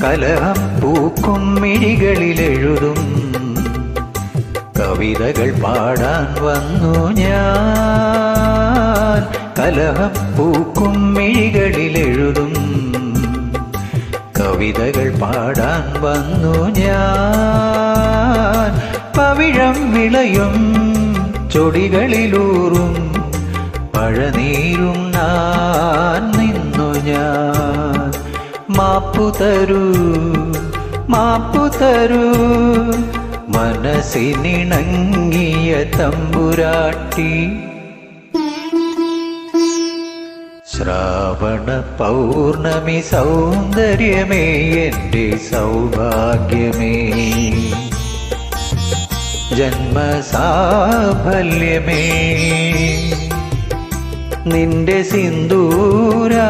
കലഹം പൂക്കും മിഴികളിലെഴുതും കവിതകൾ പാടാൻ വന്നു ഞാൻ. കലഹം പൂക്കും മിഴികളിലെഴുതും കവിതകൾ പാടാൻ വന്നു ഞാൻ. പവിഴം വിളയും ചൊടികളിലൂറും പഴനീരും ഞാൻ നിന്നു ഞാൻ. മാപ്പു തരൂ മാപ്പു തരൂ മനസ്സിനിണങ്ങിയ തമ്പുരാട്ടി. ശ്രാവണ പൗർണമി സൗന്ദര്യമേ എൻ്റെ സൗഭാഗ്യമേ, ജന്മസാഫല്യമേ, നിന്റെ സിന്ദൂരാ